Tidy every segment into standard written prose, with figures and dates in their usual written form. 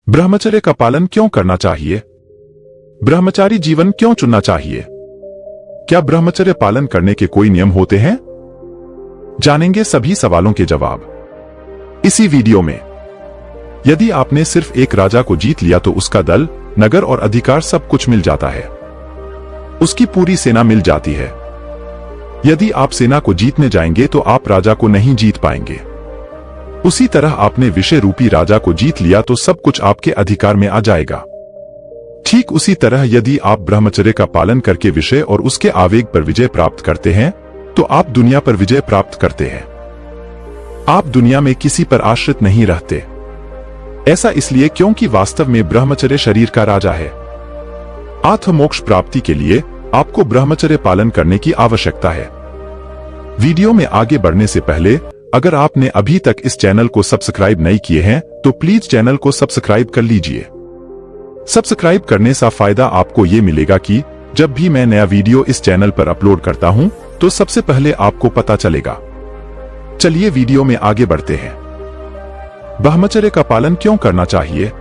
ब्रह्मचर्य का पालन क्यों करना चाहिए? ब्रह्मचारी जीवन क्यों चुनना चाहिए? क्या ब्रह्मचर्य पालन करने के कोई नियम होते हैं? जानेंगे सभी सवालों के जवाब इसी वीडियो में। यदि आपने सिर्फ एक राजा को जीत लिया तो उसका दल, नगर और अधिकार सब कुछ मिल जाता है। उसकी पूरी सेना मिल जाती है। यदि आप सेना को जीतने जाएंगे तो आप राजा को नहीं जीत पाएंगे। उसी तरह आपने विषय रूपी राजा को जीत लिया तो सब कुछ आपके अधिकार में आ जाएगा। ठीक उसी तरह यदि आप ब्रह्मचर्य का पालन करके विषय और उसके आवेग पर विजय प्राप्त करते हैं तो आप दुनिया पर विजय प्राप्त करते हैं। आप दुनिया में किसी पर आश्रित नहीं रहते। ऐसा इसलिए क्योंकि वास्तव में ब्रह्मचर्य शरीर का राजा है। आत्ममोक्ष प्राप्ति के लिए आपको ब्रह्मचर्य पालन करने की आवश्यकता है। वीडियो में आगे बढ़ने से पहले अगर आपने अभी तक इस चैनल को सब्सक्राइब नहीं किए हैं तो प्लीज चैनल को सब्सक्राइब कर लीजिए। सब्सक्राइब करने से फायदा आपको ये मिलेगा कि जब भी मैं नया वीडियो इस चैनल पर अपलोड करता हूं तो सबसे पहले आपको पता चलेगा। चलिए वीडियो में आगे बढ़ते हैं। ब्रह्मचर्य का पालन क्यों करना चाहिए?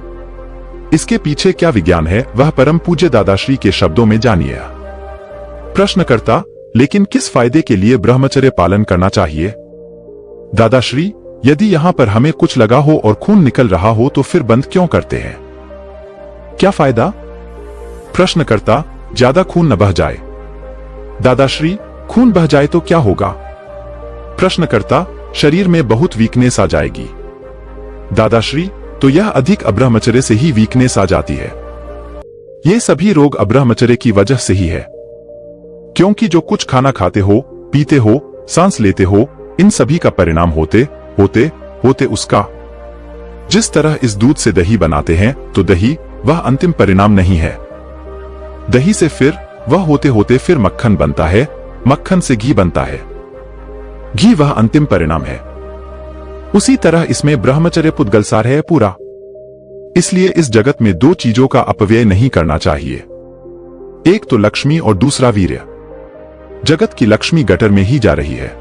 इसके पीछे क्या विज्ञान है वह परम पूज्य दादाश्री के शब्दों में जानिए। प्रश्नकर्ता, लेकिन किस फायदे के लिए ब्रह्मचर्य पालन करना चाहिए? दादाश्री, यदि यहां पर हमें कुछ लगा हो और खून निकल रहा हो तो फिर बंद क्यों करते हैं? क्या फायदा? प्रश्नकर्ता, ज्यादा खून न बह जाए। दादाश्री, खून बह जाए तो क्या होगा? प्रश्नकर्ता, शरीर में बहुत वीकनेस आ जाएगी। दादाश्री, तो यह अधिक अब्रह्मचर्य से ही वीकनेस आ जाती है। ये सभी रोग अब्रह्मचर्य की वजह से ही है। क्योंकि जो कुछ खाना खाते हो, पीते हो, सांस लेते हो, इन सभी का परिणाम होते उसका। जिस तरह इस दूध से दही बनाते हैं तो दही वह अंतिम परिणाम नहीं है। दही से फिर वह होते फिर मक्खन बनता है, मक्खन से घी बनता है, घी वह अंतिम परिणाम है। उसी तरह इसमें ब्रह्मचर्य पुद्गलसार है पूरा। इसलिए इस जगत में दो चीजों का अपव्यय नहीं करना चाहिए। एक तो लक्ष्मी और दूसरा वीर्य। जगत की लक्ष्मी गटर में ही जा रही है।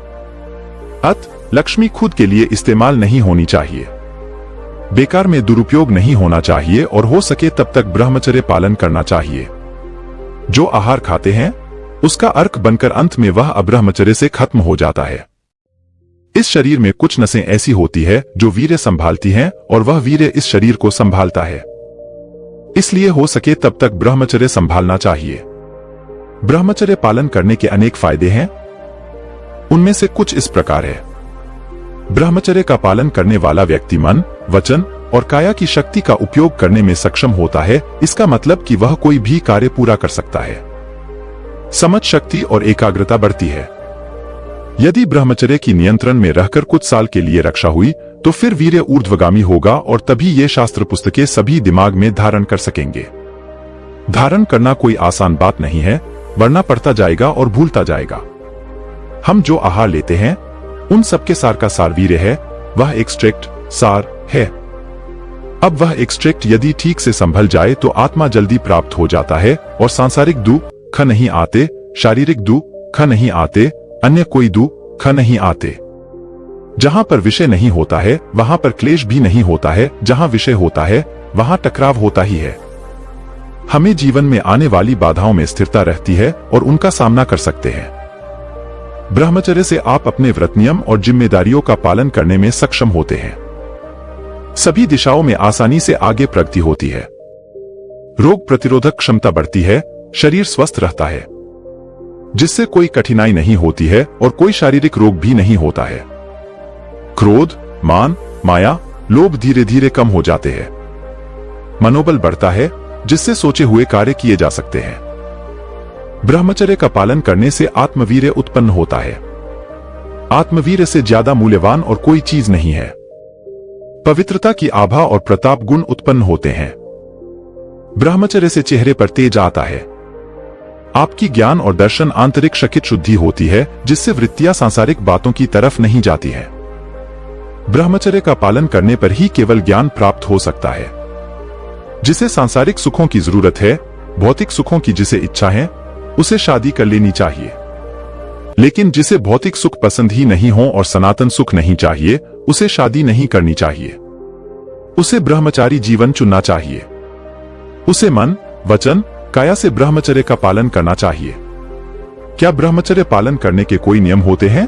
लक्ष्मी खुद के लिए इस्तेमाल नहीं होनी चाहिए, बेकार में दुरुपयोग नहीं होना चाहिए और हो सके तब तक ब्रह्मचर्य पालन करना चाहिए। जो आहार खाते हैं उसका अर्क बनकर अंत में वह अब्रह्मचर्य से खत्म हो जाता है। इस शरीर में कुछ नसें ऐसी होती है जो वीर्य संभालती हैं और वह वीर्य इस शरीर को संभालता है। इसलिए हो सके तब तक ब्रह्मचर्य संभालना चाहिए। ब्रह्मचर्य पालन करने के अनेक फायदे हैं। उनमें से कुछ इस प्रकार है। ब्रह्मचर्य का पालन करने वाला व्यक्ति मन, वचन और काया की शक्ति का उपयोग करने में सक्षम होता है। इसका मतलब कि वह कोई भी कार्य पूरा कर सकता है। समझ शक्ति और एकाग्रता बढ़ती है। यदि ब्रह्मचर्य की नियंत्रण में रहकर कुछ साल के लिए रक्षा हुई तो फिर वीर्य ऊर्ध्वगामी होगा और तभी ये शास्त्र पुस्तकें सभी दिमाग में धारण कर सकेंगे। धारण करना कोई आसान बात नहीं है, वरना पढ़ता जाएगा और भूलता जाएगा। हम जो आहार लेते हैं उन सबके सार का सार वीर्य है। वह एक्सट्रैक्ट सार है। अब वह एक्सट्रैक्ट यदि ठीक से संभल जाए तो आत्मा जल्दी प्राप्त हो जाता है और सांसारिक दुख नहीं आते, शारीरिक दुख नहीं आते, अन्य कोई दुख नहीं आते। जहां पर विषय नहीं होता है वहां पर क्लेश भी नहीं होता है। जहां विषय होता है वहां टकराव होता ही है। हमें जीवन में आने वाली बाधाओं में स्थिरता रहती है और उनका सामना कर सकते हैं। ब्रह्मचर्य से आप अपने व्रत नियम और जिम्मेदारियों का पालन करने में सक्षम होते हैं। सभी दिशाओं में आसानी से आगे प्रगति होती है। रोग प्रतिरोधक क्षमता बढ़ती है, शरीर स्वस्थ रहता है, जिससे कोई कठिनाई नहीं होती है और कोई शारीरिक रोग भी नहीं होता है। क्रोध, मान, माया, लोभ धीरे धीरे कम हो जाते हैं। मनोबल बढ़ता है, जिससे सोचे हुए कार्य किए जा सकते हैं। ब्रह्मचर्य का पालन करने से आत्मवीर्य उत्पन्न होता है। आत्मवीर्य से ज्यादा मूल्यवान और कोई चीज नहीं है। पवित्रता की आभा और प्रताप गुण उत्पन्न होते हैं। ब्रह्मचर्य से चेहरे पर तेज आता है। आपकी ज्ञान और दर्शन आंतरिक शकित शुद्धि होती है, जिससे वृत्तियां सांसारिक बातों की तरफ नहीं जाती हैं। ब्रह्मचर्य का पालन करने पर ही केवल ज्ञान प्राप्त हो सकता है। जिसे सांसारिक सुखों की जरूरत है, भौतिक सुखों की जिसे इच्छा है, उसे शादी कर लेनी चाहिए। लेकिन जिसे भौतिक सुख पसंद ही नहीं हो और सनातन सुख नहीं चाहिए, उसे शादी नहीं करनी चाहिए। उसे ब्रह्मचारी जीवन चुनना चाहिए। उसे मन, वचन, काया से ब्रह्मचर्य का पालन करना चाहिए। क्या ब्रह्मचर्य पालन करने के कोई नियम होते हैं?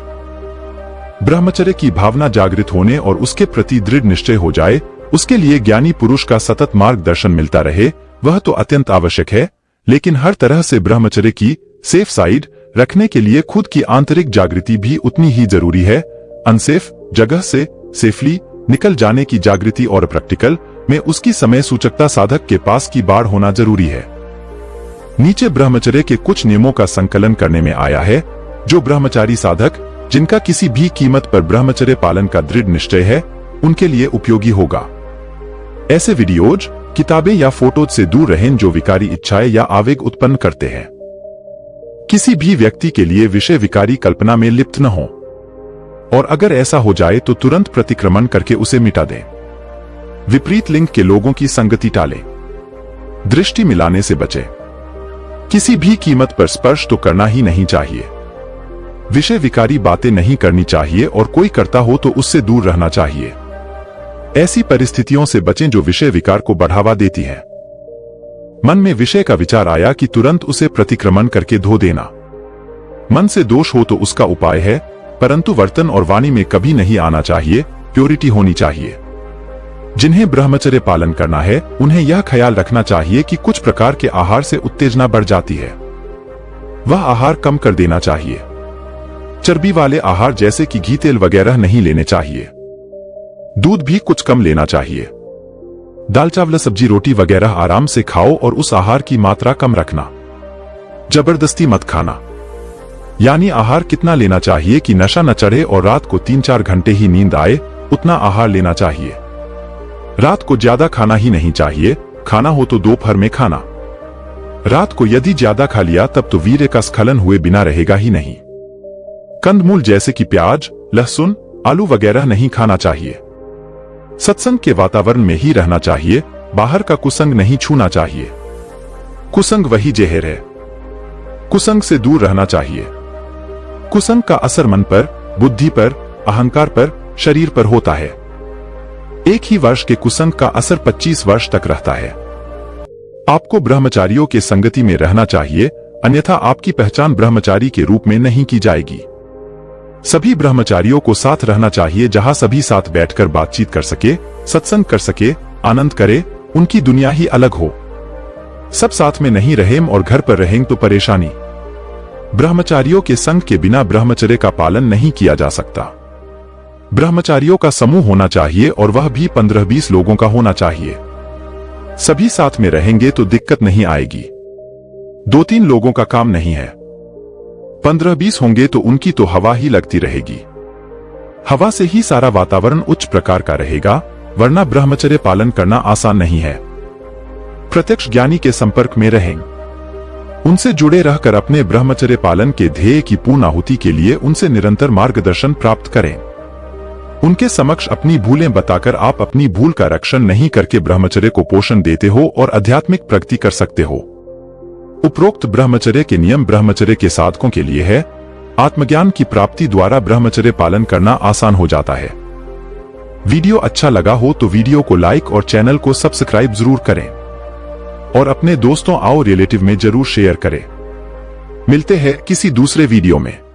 ब्रह्मचर्य की भावना जागृत होने और उसके प्रति दृढ़ निश्चय हो जाए, उसके लिए ज्ञानी पुरुष का सतत मार्गदर्शन मिलता रहे, वह तो अत्यंत आवश्यक है, लेकिन हर तरह से ब्रह्मचर्य की सेफ साइड रखने के लिए खुद की आंतरिक जागृति भी उतनी ही जरूरी है। अनसेफ जगह से सेफली निकल जाने की जागृति और प्रैक्टिकल में उसकी समय सूचकता साधक के पास की बाढ़ होना जरूरी है। नीचे ब्रह्मचर्य के कुछ नियमों का संकलन करने में आया है, जो ब्रह्मचारी साधक जिनका किसी भी कीमत पर ब्रह्मचर्य पालन का दृढ़ निश्चय है, उनके लिए उपयोगी होगा। ऐसे वीडियोज, किताबें या फोटोज से दूर रहें जो विकारी इच्छाएं या आवेग उत्पन्न करते हैं। किसी भी व्यक्ति के लिए विषय विकारी कल्पना में लिप्त न हो, और अगर ऐसा हो जाए तो तुरंत प्रतिक्रमण करके उसे मिटा दें। विपरीत लिंग के लोगों की संगति टालें। दृष्टि मिलाने से बचें। किसी भी कीमत पर स्पर्श तो करना ही नहीं चाहिए। विषय विकारी बातें नहीं करनी चाहिए और कोई करता हो तो उससे दूर रहना चाहिए। ऐसी परिस्थितियों से बचें जो विषय विकार को बढ़ावा देती हैं। मन में विषय का विचार आया कि तुरंत उसे प्रतिक्रमण करके धो देना। मन से दोष हो तो उसका उपाय है, परंतु वर्तन और वाणी में कभी नहीं आना चाहिए। प्योरिटी होनी चाहिए। जिन्हें ब्रह्मचर्य पालन करना है, उन्हें यह ख्याल रखना चाहिए कि कुछ प्रकार के आहार से उत्तेजना बढ़ जाती है। वह आहार कम कर देना चाहिए। चर्बी वाले आहार जैसे कि घी, तेल वगैरह नहीं लेने चाहिए। दूध भी कुछ कम लेना चाहिए। दाल, चावल, सब्जी, रोटी वगैरह आराम से खाओ और उस आहार की मात्रा कम रखना। जबरदस्ती मत खाना। यानी आहार कितना लेना चाहिए कि नशा न चढ़े और रात को 3-4 घंटे ही नींद आए, उतना आहार लेना चाहिए। रात को ज्यादा खाना ही नहीं चाहिए। खाना हो तो दोपहर में खाना। रात को यदि ज्यादा खा लिया तब तो वीर्य का स्खलन हुए बिना रहेगा ही नहीं। कंदमूल जैसे कि प्याज, लहसुन, आलू वगैरह नहीं खाना चाहिए। सत्संग के वातावरण में ही रहना चाहिए। बाहर का कुसंग नहीं छूना चाहिए। कुसंग वही जहर है। कुसंग से दूर रहना चाहिए। कुसंग का असर मन पर, बुद्धि पर, अहंकार पर, शरीर पर होता है। एक ही वर्ष के कुसंग का असर 25 वर्ष तक रहता है। आपको ब्रह्मचारियों के संगति में रहना चाहिए, अन्यथा आपकी पहचान ब्रह्मचारी के रूप में नहीं की जाएगी। सभी ब्रह्मचारियों को साथ रहना चाहिए, जहां सभी साथ बैठकर बातचीत कर सके, सत्संग कर सके, आनंद करे, उनकी दुनिया ही अलग हो। सब साथ में नहीं रहें और घर पर रहें तो परेशानी। ब्रह्मचारियों के संग के बिना ब्रह्मचर्य का पालन नहीं किया जा सकता। ब्रह्मचारियों का समूह होना चाहिए और वह भी 15-20 लोगों का होना चाहिए। सभी साथ में रहेंगे तो दिक्कत नहीं आएगी। 2-3 लोगों का काम नहीं है। 15-20 होंगे तो उनकी तो हवा ही लगती रहेगी। हवा से ही सारा वातावरण उच्च प्रकार का रहेगा, वरना ब्रह्मचर्य पालन करना आसान नहीं है। प्रत्यक्ष ज्ञानी के संपर्क में रहें। उनसे जुड़े रहकर अपने ब्रह्मचर्य पालन के ध्येय की पूर्ण आहुति के लिए उनसे निरंतर मार्गदर्शन प्राप्त करें। उनके समक्ष अपनी भूलें बताकर आप अपनी भूल का रक्षण नहीं करके ब्रह्मचर्य को पोषण देते हो और आध्यात्मिक प्रगति कर सकते हो। उपरोक्त ब्रह्मचर्य के नियम ब्रह्मचर्य के साधकों के लिए है। आत्मज्ञान की प्राप्ति द्वारा ब्रह्मचर्य पालन करना आसान हो जाता है। वीडियो अच्छा लगा हो तो वीडियो को लाइक और चैनल को सब्सक्राइब जरूर करें और अपने दोस्तों और रिलेटिव में जरूर शेयर करें। मिलते हैं किसी दूसरे वीडियो में।